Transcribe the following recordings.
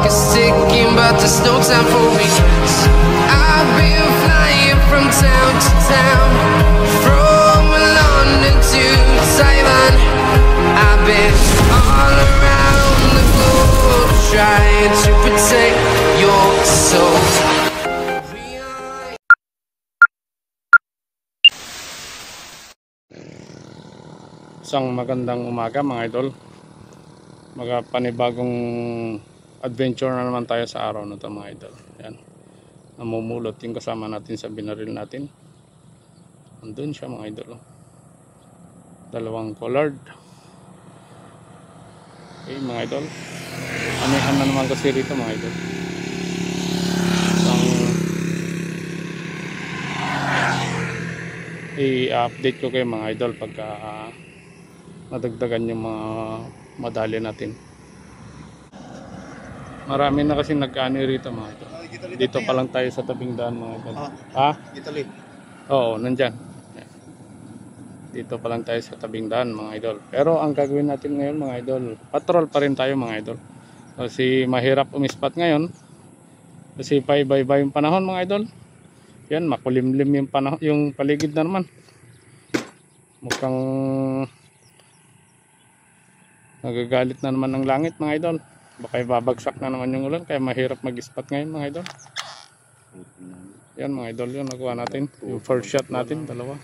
clock is ticking, but there's no time for regrets. I've been flying from town to town, from London to Taiwan. I've been all around the globe trying to protect your soul. Isang magandang umaga mga idol. Panibagong adventure na naman tayo sa araw na ito mga idol. Yan. Namumulot yung kasama natin sa binaril natin. Andun siya mga idol. Dalawang collard. Okay mga idol. Anihan na naman kasi rito mga idol. I-update ko kayo mga idol pagka nadagdagan yung mga madali natin. Marami na kasi nag-ani rito mga idol. Dito pa lang tayo sa tabing daan mga idol. Italy. Oo, nandyan. Dito pa lang tayo sa tabing daan mga idol. Pero ang gagawin natin ngayon mga idol, patrol pa rin tayo mga idol. Kasi mahirap umispat ngayon. Kasi paibay-bay yung panahon mga idol. Yan, makulimlim yung panahon, yung paligid na naman. Mukhang nagagalit na naman ng langit mga idol. Baka babagsak na naman yung ulan, kaya mahirap mag-spot ngayon mga idol. Yan mga idol, yun nakuha natin. Yung first shot natin, dalawa.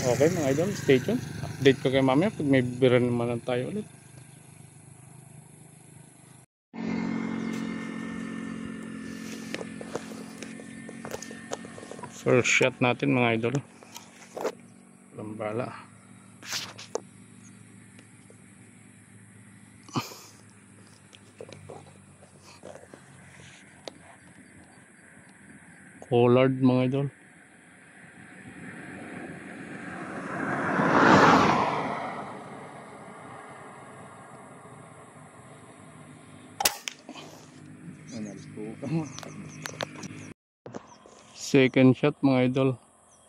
Okay mga idol, stay tuned. Update ko kayo mamaya pag may biran naman tayo ulit. First shot natin mga idol. Lambala. Collard mga idol. Second shot mga idol.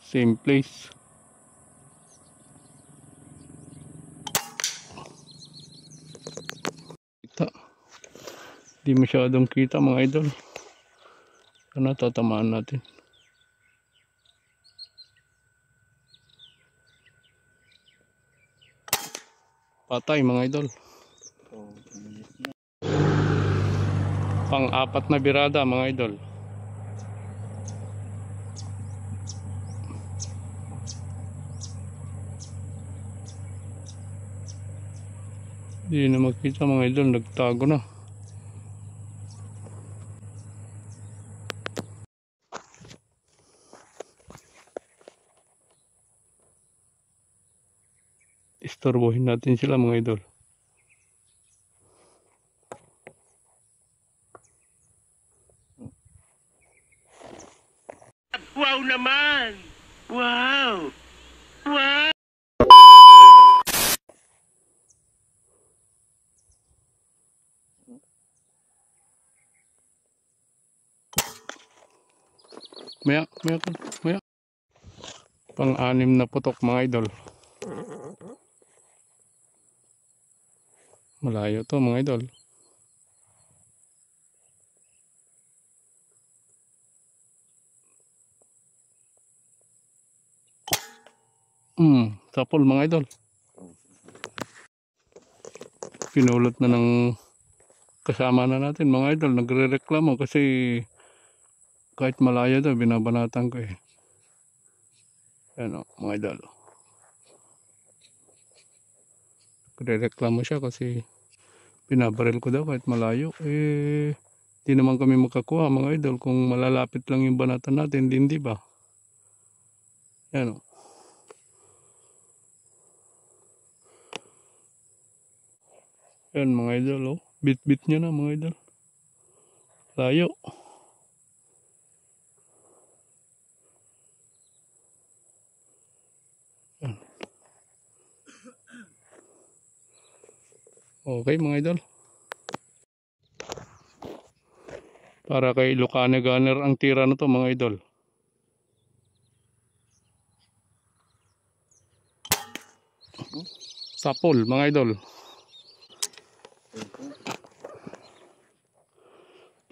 Same place. Di masyadong kita mga idol. Ano tatamaan natin? Patay mga idol. Pang-apat na birada mga idol. Di na makita mga idol, nagtago na. Istorbohin natin sila mga idol. Wow naman! Wow! Wow! Maya. Pang-anim na putok mga idol. Malayo to mga idol. Tapol mga idol. Pinulot na ng kasama na natin mga idol. Nagre-reklamo kasi kahit malayo daw binabanatan ko eh. Ano mga idol. Nagre-reklamo siya kasi binabaril ko daw kahit malayo. Di naman kami makakuha mga idol kung malalapit lang yung banatan natin, hindi ba? Yan o. Yan mga idol oh. Bit-bit niya na mga idol. Layo. Yan. Okay mga idol. Para kay Lucane Gunner ang tira na to mga idol. Sapol mga idol.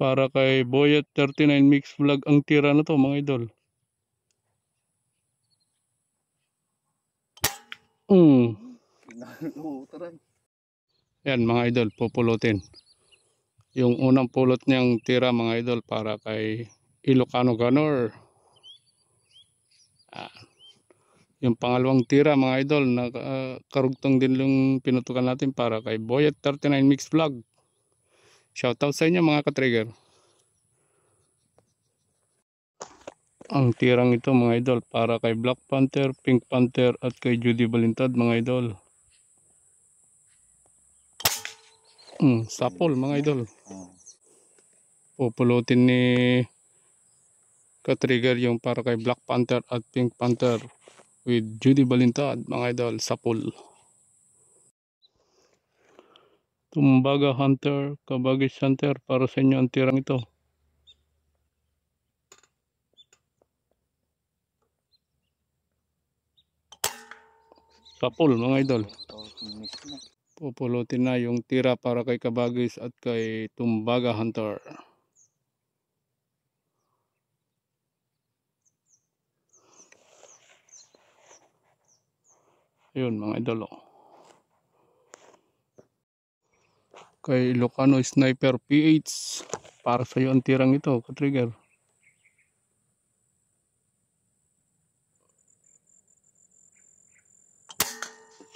Para kay Boyet 39 Mix Vlog ang tira na to mga idol. Yan mga idol, pupulutin. Yung unang pulot niyang tira mga idol para kay Ilocano Gunner. Yung pangalawang tira mga idol na karugtong din yung pinutukan natin para kay Boyet 39 Mix Vlog. Shoutout sa inyo mga ka-trigger. Ang tirang ito mga idol para kay Black Panther, Pink Panther at kay Judy Balintad mga idol. Sapol mga idol. Pupulutin ni ka-trigger yung para kay Black Panther at Pink Panther with Judy Balintad mga idol. Sapol. Tumbaga Hunter, Kabagis Hunter, para sa inyo ang tirang ito. Sapol mga idol. Pupulutin na yung tira para kay Kabagis at kay Tumbaga Hunter. Ayun mga idol. Kay Ilocano Sniper PH, para sa iyo ang tirang ito, ka-trigger.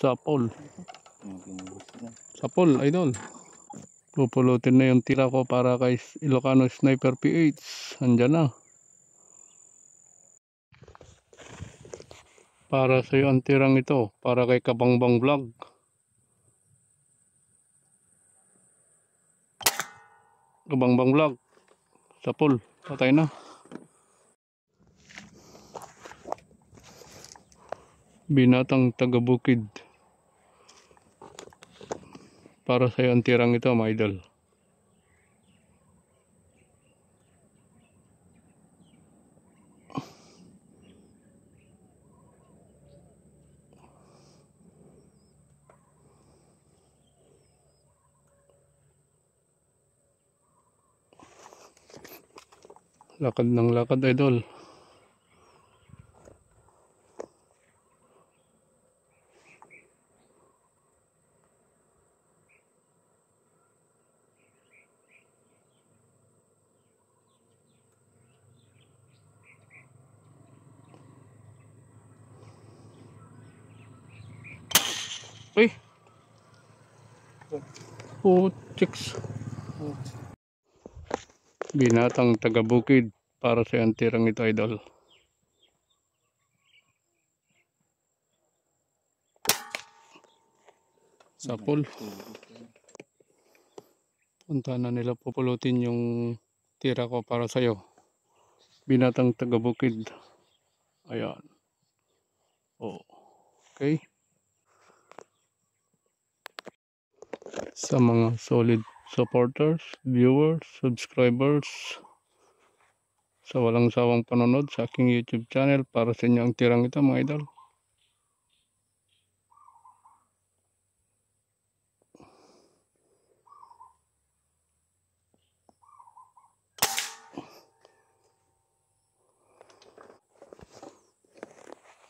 Sapol. Sapol, idol. Pupulutin na yung tira ko para kay Ilocano Sniper PH. Andyan na. Para sa iyo ang tirang ito, para kay Kabangbang Vlog. Kabangbang Vlog. Sapol, patay na. Binatang Taga-Bukid. Para sa iyo ang tirang ito mga idol. Lakad ng lakad idol. Uy! Chicks. Binatang Taga-Bukid, para sa ang tirang ito idol. Sapol. Punta na nila, pupulutin yung tira ko para sa iyo. Binatang Taga-Bukid. Ayan. Okay. Sa mga solid supporters, viewers, subscribers, sa walang sawang panonood sa aking YouTube channel, para sa inyo ang tirang ito mga idol.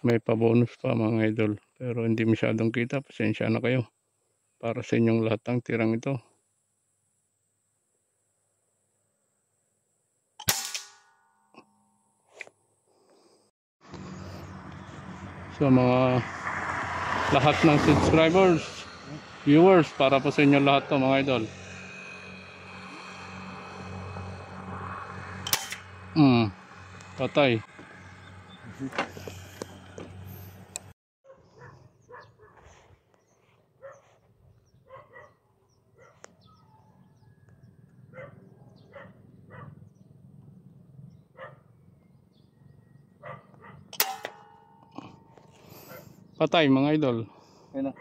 May pa-bonus pa mga idol, pero hindi masyadong kita, pasensya na kayo. Para sa inyong lahat ang tirang ito. Sa mga lahat ng subscribers, viewers, para po sa inyo lahat to mga idol. Patay. Patay mga idol. Ayun na.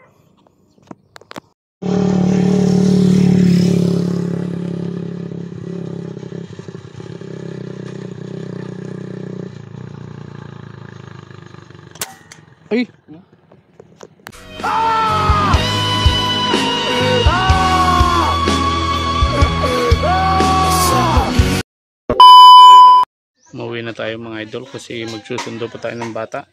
Ay! Umuwi na tayo mga idol kasi magsusundo pa tayo ng bata.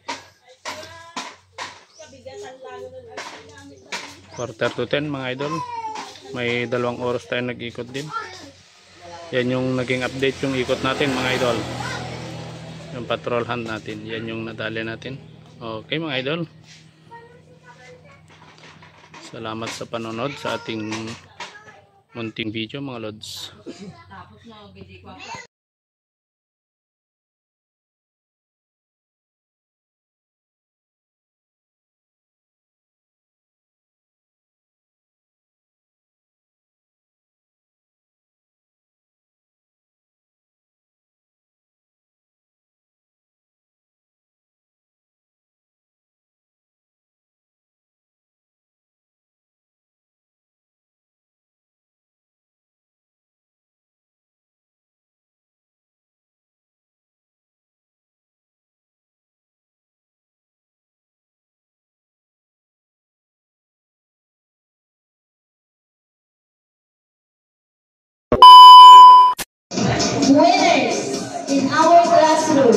9:45 mga idol. May 2 oras tayo nag-ikot din. Yan yung naging update yung ikot natin mga idol. Yung patrol hunt natin. Yan yung nadali natin. Okay mga idol. Salamat sa panonood sa ating munting video mga lods. Winners in our classroom.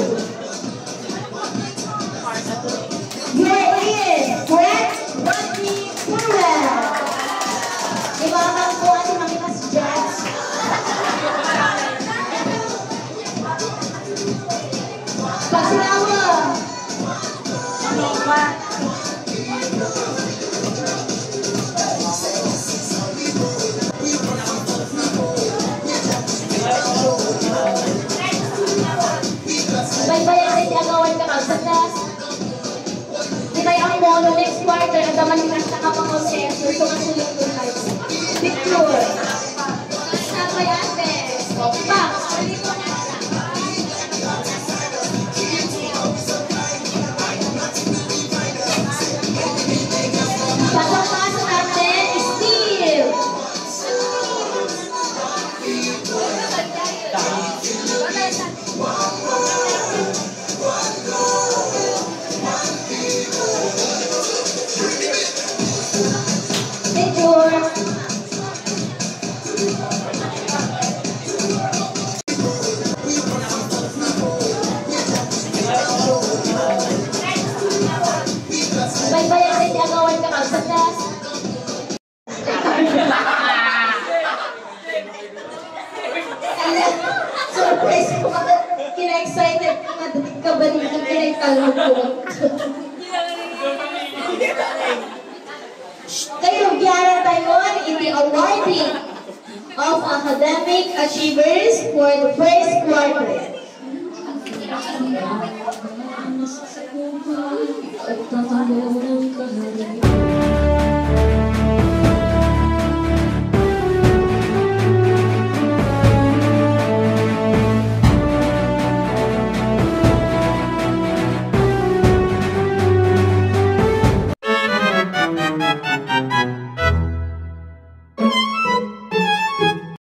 You're in Brett Rodney Purwell. Ibabang po ang mga si Jazz. Pagsinawa. Baybayan ay agawan ka sa class. Di tayo ang mono next quarter at naman yung nasa kapang sensor so masulit yung lights. Picture. Sabay ate. Box. Pasok-pasok natin, Steve. Baybayan ay agawan ka sa class. Surprise ko ka. Kina-excited ka nga. Dating ka ba dito? Kina-excited ko. Kayo, giyaran tayo in the awarding of academic achievers for the first quarter.